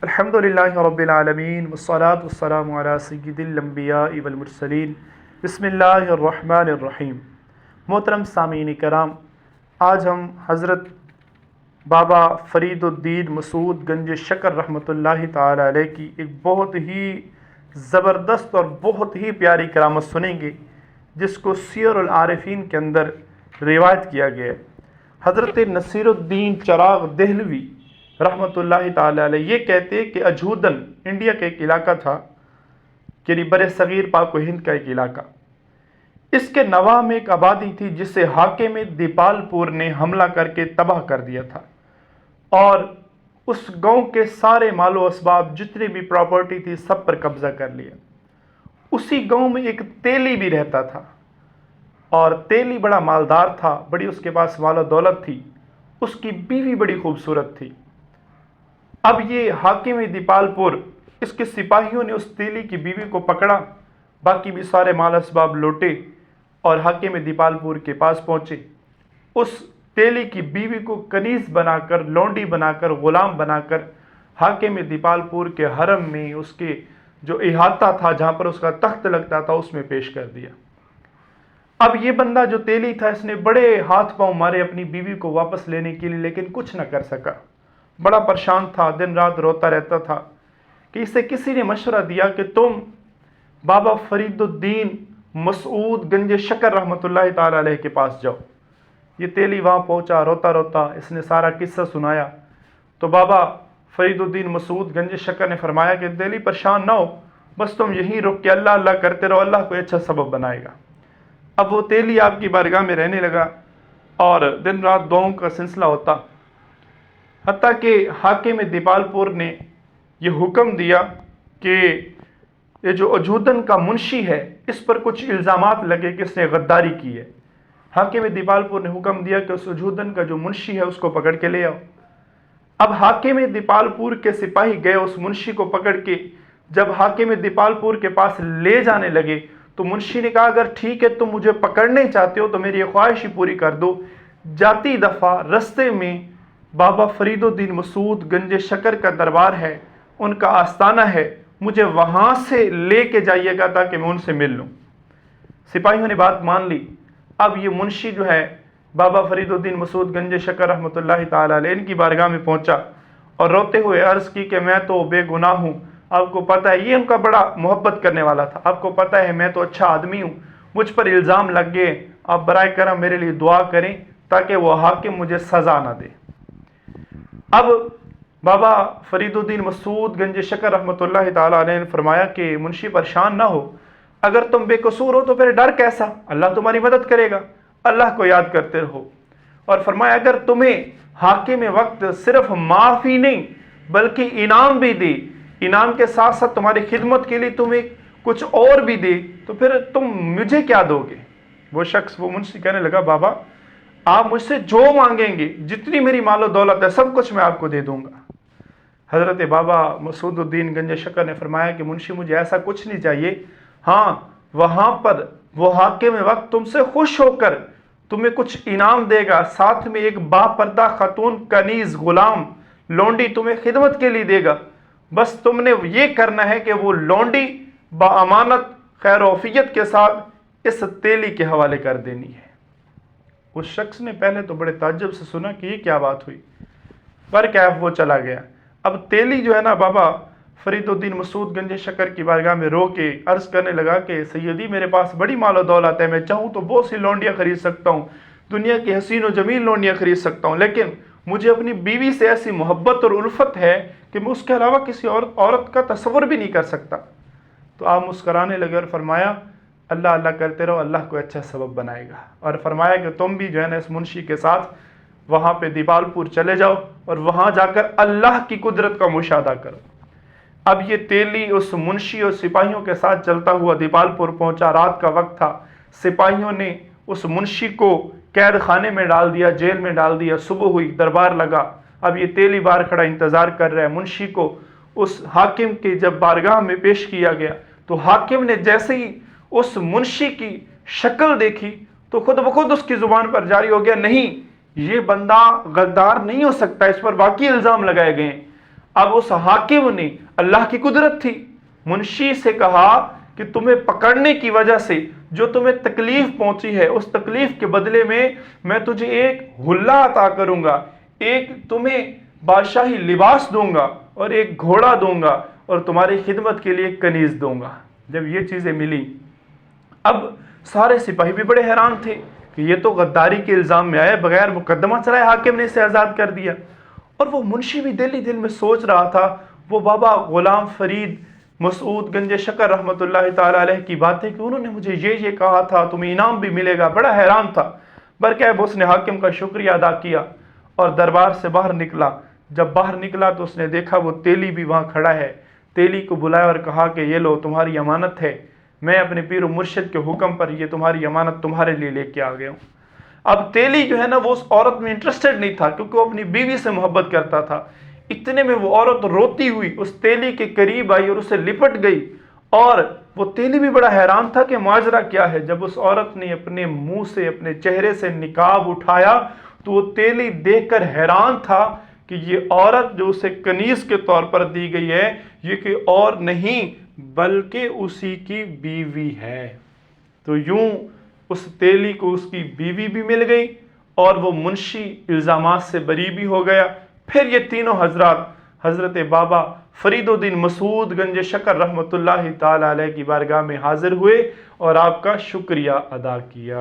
الحمدللہ رب العالمین والصلاة والسلام علی سید الانبیاء والمرسلین بسم اللہ الرحمن الرحیم۔ محترم سامعین کرام، آج ہم حضرت بابا فرید الدین مسعود گنج شکر رحمۃ اللہ تعالی علیہ کی ایک بہت ہی زبردست اور بہت ہی پیاری کرامت سنیں گے، جس کو سیر العارفین کے اندر روایت کیا گیا ہے۔ حضرت نصیر الدین چراغ دہلوی رحمۃ اللہ تعالی علیہ یہ کہتے ہیں کہ اجودن انڈیا کا ایک علاقہ تھا، یعنی بر صغیر پاک و ہند کا ایک علاقہ۔ اس کے نواح میں ایک آبادی تھی جسے حاکم دیپال پور نے حملہ کر کے تباہ کر دیا تھا، اور اس گاؤں کے سارے مال و اسباب جتنے بھی پراپرٹی تھی سب پر قبضہ کر لیا۔ اسی گاؤں میں ایک تیلی بھی رہتا تھا، اور تیلی بڑا مالدار تھا، بڑی اس کے پاس مال و دولت تھی، اس کی بیوی بڑی خوبصورت تھی۔ اب یہ حاکم دیپال پور، اس کے سپاہیوں نے اس تیلی کی بیوی کو پکڑا، باقی بھی سارے مال اسباب لوٹے اور حاکم دیپال پور کے پاس پہنچے۔ اس تیلی کی بیوی کو کنیز بنا کر، لونڈی بنا کر، غلام بنا کر حاکم دیپال پور کے حرم میں، اس کے جو احاطہ تھا جہاں پر اس کا تخت لگتا تھا، اس میں پیش کر دیا۔ اب یہ بندہ جو تیلی تھا، اس نے بڑے ہاتھ پاؤں مارے اپنی بیوی کو واپس لینے کے لیے، لیکن کچھ نہ کر سکا۔ بڑا پریشان تھا، دن رات روتا رہتا تھا کہ اسے کسی نے مشورہ دیا کہ تم بابا فرید الدین مسعود گنج شکر رحمۃ اللہ تعالی علیہ کے پاس جاؤ۔ یہ تیلی وہاں پہنچا، روتا روتا اس نے سارا قصہ سنایا۔ تو بابا فرید الدین مسعود گنج شکر نے فرمایا کہ تیلی پریشان نہ ہو، بس تم یہیں رک کے اللہ اللہ کرتے رہو، اللہ کوئی اچھا سبب بنائے گا۔ اب وہ تیلی آپ کی بارگاہ میں رہنے لگا اور دن رات دعاؤں کا سلسلہ ہوتا، حتیٰ کہ حاکم دیپال پور نے یہ حکم دیا کہ یہ جو اجودن کا منشی ہے، اس پر کچھ الزامات لگے کہ اس نے غداری کی ہے۔ حاکم دیپال پور نے حکم دیا کہ اس اجودن کا جو منشی ہے اس کو پکڑ کے لے آؤ۔ اب حاکم دیپال پور کے سپاہی گئے اس منشی کو پکڑ کے، جب حاکم دیپال پور کے پاس لے جانے لگے تو منشی نے کہا اگر ٹھیک ہے تم مجھے پکڑنے چاہتے ہو تو میری یہ خواہش ہی پوری کر دو، جاتی دفعہ رستے میں بابا فرید الدین مسعود گنج شکر کا دربار ہے، ان کا آستانہ ہے، مجھے وہاں سے لے کے جائیے گا تاکہ میں ان سے مل لوں۔ سپاہیوں نے بات مان لی۔ اب یہ منشی جو ہے بابا فرید الدین مسعود گنج شکر رحمۃ اللہ تعالی علیہ ان کی بارگاہ میں پہنچا اور روتے ہوئے عرض کی کہ میں تو بے گناہ ہوں، آپ کو پتہ ہے، یہ ان کا بڑا محبت کرنے والا تھا، آپ کو پتہ ہے میں تو اچھا آدمی ہوں، مجھ پر الزام لگ گئے، آپ برائے کرم میرے لیے دعا کریں تاکہ وہ حاکم مجھے سزا نہ دے۔ اب بابا فرید الدین مسعود گنج شکر رحمۃ اللہ تعالی علیہ نے فرمایا کہ منشی پریشان نہ ہو، اگر تم بے قصور ہو تو پھر ڈر کیسا، اللہ تمہاری مدد کرے گا، اللہ کو یاد کرتے رہو۔ اور فرمایا اگر تمہیں حاکم وقت صرف معافی نہیں بلکہ انعام بھی دے، انعام کے ساتھ ساتھ تمہاری خدمت کے لیے تمہیں کچھ اور بھی دے، تو پھر تم مجھے کیا دو گے؟ وہ شخص، وہ منشی کہنے لگا بابا آپ مجھ سے جو مانگیں گے، جتنی میری مال و دولت ہے سب کچھ میں آپ کو دے دوں گا۔ حضرت بابا مسعود الدین گنج شکر نے فرمایا کہ منشی مجھے ایسا کچھ نہیں چاہیے، ہاں وہاں پر وہ حاکم وقت تم سے خوش ہو کر تمہیں کچھ انعام دے گا، ساتھ میں ایک با پردہ خاتون کنیز غلام لونڈی تمہیں خدمت کے لیے دے گا، بس تم نے یہ کرنا ہے کہ وہ لونڈی بامانت خیر و عافیت کے ساتھ اس تیلی کے حوالے کر دینی ہے۔ اس شخص نے پہلے تو بڑے تعجب سے سنا کہ یہ کیا بات ہوئی، پر کیا وہ چلا گیا۔ اب تیلی جو ہے نا بابا فرید الدین مسعود گنج شکر کی بارگاہ میں رو کے عرض کرنے لگا کہ سیدی میرے پاس بڑی مال و دولت ہے، میں چاہوں تو بہت سی لونڈیاں خرید سکتا ہوں، دنیا کی حسین و جمیل لونڈیاں خرید سکتا ہوں، لیکن مجھے اپنی بیوی سے ایسی محبت اور الفت ہے کہ میں اس کے علاوہ کسی اور عورت کا تصور بھی نہیں کر سکتا۔ تو آپ مسکرانے لگے اور فرمایا اللہ اللہ کرتے رہو، اللہ کو اچھا سبب بنائے گا، اور فرمایا کہ تم بھی جو ہے نا اس منشی کے ساتھ وہاں پہ دیپال پور چلے جاؤ اور وہاں جا کر اللہ کی قدرت کا مشاہدہ کرو۔ اب یہ تیلی اس منشی اور سپاہیوں کے ساتھ چلتا ہوا دیپال پور پہنچا، رات کا وقت تھا، سپاہیوں نے اس منشی کو قید خانے میں ڈال دیا، جیل میں ڈال دیا۔ صبح ہوئی، دربار لگا، اب یہ تیلی باہر کھڑا انتظار کر رہا ہے۔ منشی کو اس حاکم کی جب بارگاہ میں پیش کیا گیا تو حاکم نے جیسے ہی اس منشی کی شکل دیکھی تو خود بخود اس کی زبان پر جاری ہو گیا، نہیں یہ بندہ غدار نہیں ہو سکتا، اس پر واقعی الزام لگائے گئے ہیں۔ اب اس حاکم نے، اللہ کی قدرت تھی، منشی سے کہا کہ تمہیں پکڑنے کی وجہ سے جو تمہیں تکلیف پہنچی ہے، اس تکلیف کے بدلے میں تجھے ایک حلہ عطا کروں گا، ایک تمہیں بادشاہی لباس دوں گا اور ایک گھوڑا دوں گا اور تمہاری خدمت کے لیے ایک کنیز دوں گا۔ جب یہ چیزیں ملی، اب سارے سپاہی بھی بڑے حیران تھے کہ یہ تو غداری کے الزام میں آیا، بغیر مقدمہ چلائے حاکم نے اسے آزاد کر دیا۔ اور وہ منشی بھی دل میں سوچ رہا تھا وہ بابا غلام فرید مسعود گنج شکر رحمۃ اللہ تعالی علیہ کی باتیں کہ انہوں نے مجھے یہ کہا تھا، تمہیں انعام بھی ملے گا، بڑا حیران تھا۔ برکہ اس نے حاکم کا شکریہ ادا کیا اور دربار سے باہر نکلا۔ جب باہر نکلا تو اس نے دیکھا وہ تیلی بھی وہاں کھڑا ہے۔ تیلی کو بلایا اور کہا کہ یہ لو تمہاری امانت ہے، میں اپنے پیر و مرشد کے حکم پر یہ تمہاری امانت تمہارے لیے لے کے آ گیا ہوں۔ اب تیلی جو ہے نا وہ اس عورت میں انٹرسٹڈ نہیں تھا، کیونکہ وہ اپنی بیوی سے محبت کرتا تھا۔ اتنے میں وہ عورت روتی ہوئی اس تیلی کے قریب آئی اور اسے لپٹ گئی، اور وہ تیلی بھی بڑا حیران تھا کہ ماجرا کیا ہے۔ جب اس عورت نے اپنے منہ سے، اپنے چہرے سے نقاب اٹھایا تو وہ تیلی دیکھ کر حیران تھا کہ یہ عورت جو اسے کنیز کے طور پر دی گئی ہے، یہ کہ اور نہیں بلکہ اسی کی بیوی ہے۔ تو یوں اس تیلی کو اس کی بیوی بھی مل گئی اور وہ منشی الزامات سے بری بھی ہو گیا۔ پھر یہ تینوں حضرات حضرت بابا فرید الدین مسعود گنج شکر رحمۃ اللہ تعالی علیہ کی بارگاہ میں حاضر ہوئے اور آپ کا شکریہ ادا کیا۔